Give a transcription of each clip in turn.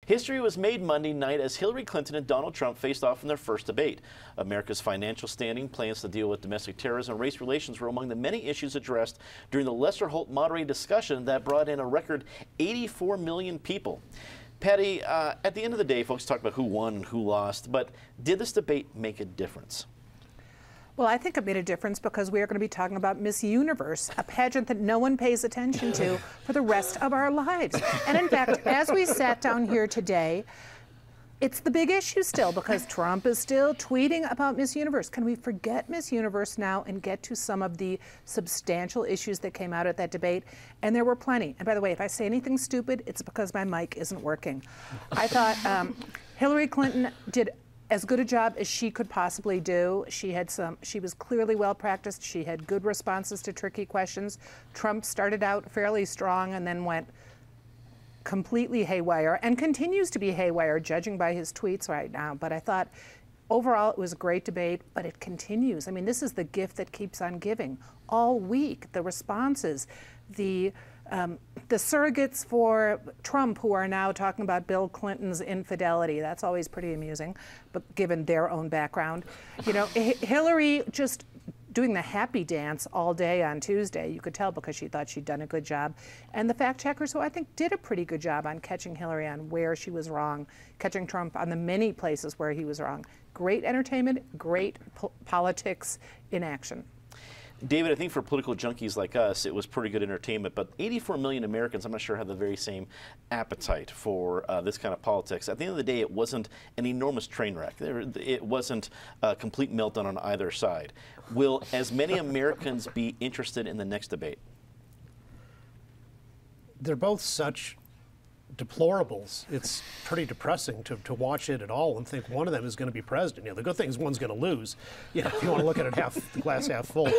History was made Monday night as Hillary Clinton and Donald Trump faced off in their first debate. America's financial standing, plans to deal with domestic terrorism, and race relations were among the many issues addressed during the Lester Holt moderated discussion that brought in a record 84 million people. Patty, at the end of the day, folks talk about who won and who lost, but did this debate make a difference? Well, I think it made a difference because we are going to be talking about Miss Universe, a pageant that no one pays attention to for the rest of our lives. And in fact, as we sat down here today, it's the big issue still because Trump is still tweeting about Miss Universe. Can we forget Miss Universe now and get to some of the substantial issues that came out at that debate? And there were plenty. And by the way, if I say anything stupid, it's because my mic isn't working. I thought Hillary Clinton did as good a job as she could possibly do. She was clearly well practiced. She had good responses to tricky questions. Trump started out fairly strong and then went completely haywire and continues to be haywire, judging by his tweets right now. But I thought overall it was a great debate, but it continues. I mean, this is the gift that keeps on giving. All week, the responses, the surrogates for Trump who are now talking about Bill Clinton's infidelity. That's always pretty amusing, but given their own background. You know, Hillary just doing the happy dance all day on Tuesday. You could tell because she thought she'd done a good job. And the fact checkers, who I think did a pretty good job on catching Hillary on where she was wrong, catching Trump on the many places where he was wrong. Great entertainment, great politics in action. David, I think for political junkies like us, it was pretty good entertainment, but 84 million Americans, I'm not sure, have the very same appetite for this kind of politics. At the end of the day, it wasn't an enormous train wreck. It wasn't a complete meltdown on either side. Will as many Americans be interested in the next debate? They're both such deplorables. It's pretty depressing to watch it at all and think one of them is going to be president. You know, the good thing is one's going to lose. You know, if you want to look at it the glass half full.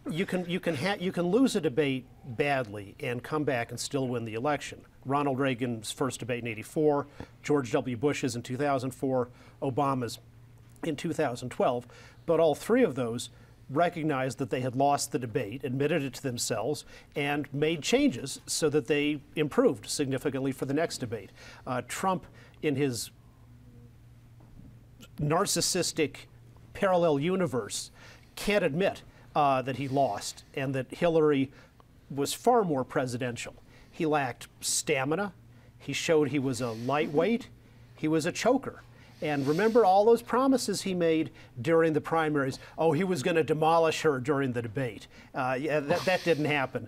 You can lose a debate badly and come back and still win the election. Ronald Reagan's first debate in '84, George W. Bush's in 2004, Obama's in 2012, but all three of those recognized that they had lost the debate, admitted it to themselves, and made changes so that they improved significantly for the next debate. Trump, in his narcissistic parallel universe, can't admit that he lost and that Hillary was far more presidential. He lacked stamina. He showed he was a lightweight. He was a choker. And remember all those promises he made during the primaries. Oh, he was going to demolish her during the debate. Yeah, that didn't happen.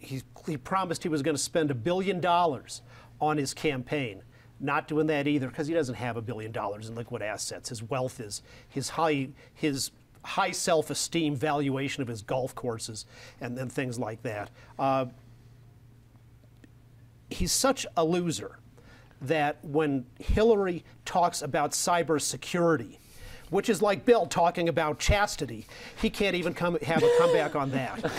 He promised he was going to spend $1 billion on his campaign. Not doing that either because he doesn't have $1 billion in liquid assets. His wealth is his high self-esteem valuation of his golf courses and then things like that. He's such a loser that when Hillary talks about cybersecurity, which is like Bill talking about chastity, he can't even have a comeback on that.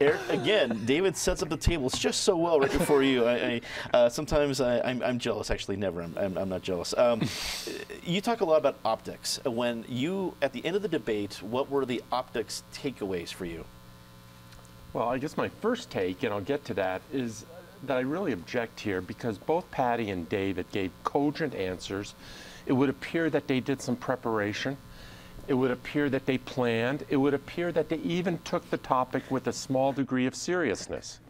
Eric, again, David sets up the tables just so well right before you. Sometimes I'm jealous. Actually, never. I'm not jealous. You talk a lot about optics. When you, at the end of the debate, what were the optics takeaways for you? Well, I guess my first take, and I'll get to that, is that I really object here because both Patty and David gave cogent answers. It would appear that they did some preparation. It would appear that they planned. It would appear that they even took the topic with a small degree of seriousness.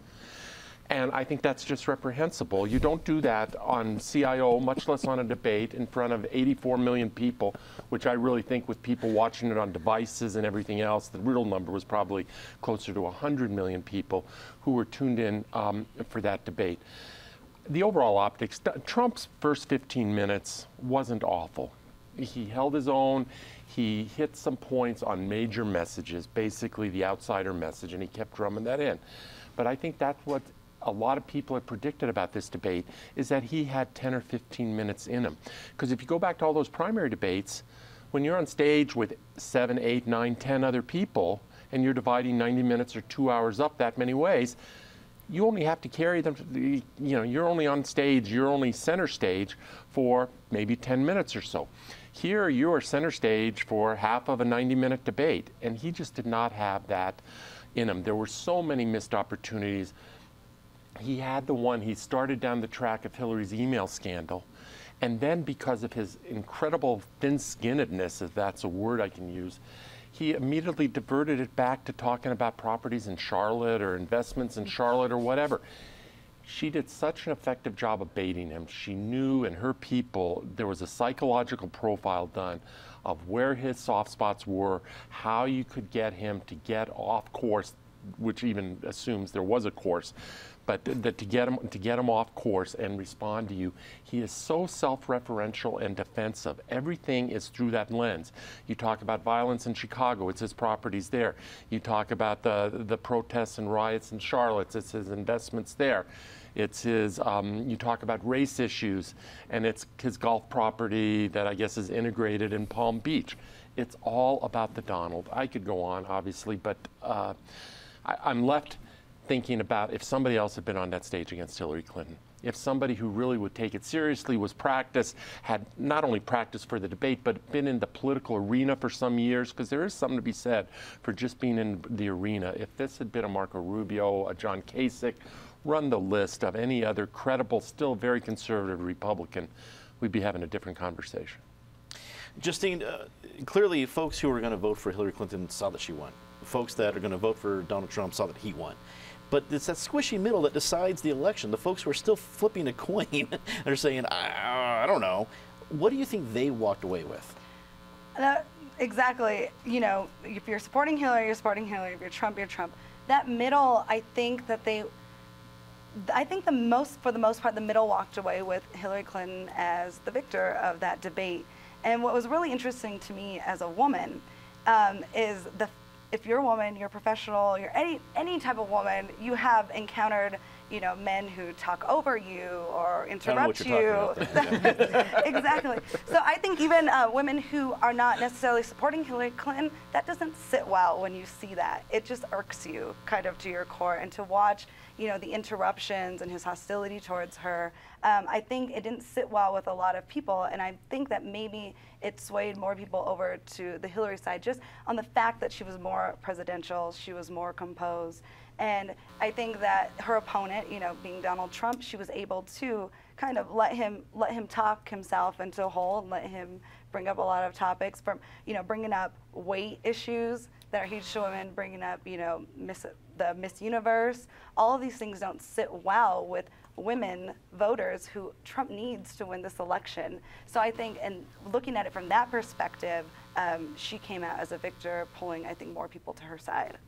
And I think that's just reprehensible. You don't do that on CIO, much less on a debate in front of 84 million people, which I really think with people watching it on devices and everything else, the real number was probably closer to 100 million people who were tuned in for that debate. The overall optics, Trump's first 15 minutes wasn't awful. He held his own. He hit some points on major messages, basically the outsider message, and he kept drumming that in. But I think that's what a lot of people have predicted about this debate, is that he had 10 or 15 minutes in him. Because if you go back to all those primary debates, when you're on stage with 7, 8, 9, 10 other people, and you're dividing 90 minutes or 2 hours up that many ways, you only have to carry them, you're only on stage, you're only center stage for maybe 10 minutes or so. Here, you're center stage for half of a 90-minute debate, and he just did not have that in him. There were so many missed opportunities. He had the one, he started down the track of Hillary's email scandal, and then because of his incredible thin-skinnedness, if that's a word I can use, he immediately diverted it back to talking about properties in Charlotte or investments in Charlotte or whatever. She did such an effective job of baiting him. She knew, and her people, there was a psychological profile done of where his soft spots were, how you could get him to get off course, which even assumes there was a course, but that to get him off course and respond to you. He is so self-referential and defensive. Everything is through that lens. You talk about violence in Chicago, it's his properties there. You talk about the protests and riots in Charlotte, it's his investments there. It's his, you talk about race issues, and it's his golf property that I guess is integrated in Palm Beach. It's all about the Donald. I could go on, obviously, but I'm left thinking about if somebody else had been on that stage against Hillary Clinton, if somebody who really would take it seriously, was practiced, had not only practiced for the debate, but been in the political arena for some years, because there is something to be said for just being in the arena. If this had been a Marco Rubio, a John Kasich, run the list of any other credible, still very conservative Republican, we'd be having a different conversation. Justine, clearly folks who are going to vote for Hillary Clinton saw that she won. Folks that are going to vote for Donald Trump saw that he won. But it's that squishy middle that decides the election. The folks who are still flipping a coin are saying, I don't know. What do you think they walked away with? Exactly. You know, if you're supporting Hillary, you're supporting Hillary. If you're Trump, you're Trump. That middle, I think that for the most part, the middle walked away with Hillary Clinton as the victor of that debate. And what was really interesting to me as a woman is if you're a woman, you're a professional, you're any type of woman, you have encountered, you know, men who talk over you or interrupt you. Exactly. So I think even women who are not necessarily supporting Hillary Clinton, that doesn't sit well when you see that. It just irks you kind of to your core. And to watch, you know, the interruptions and his hostility towards her, I think it didn't sit well with a lot of people. And I think that maybe it swayed more people over to the Hillary side, just on the fact that she was more presidential, she was more composed. And I think that her opponent, you know, being Donald Trump, she was able to kind of let him talk himself into a hole and let him bring up a lot of topics, from, you know, bringing up weight issues that are huge to women, bringing up, you know, the Miss Universe. All of these things don't sit well with women voters who Trump needs to win this election. So I think, and looking at it from that perspective, she came out as a victor, pulling, I think, more people to her side.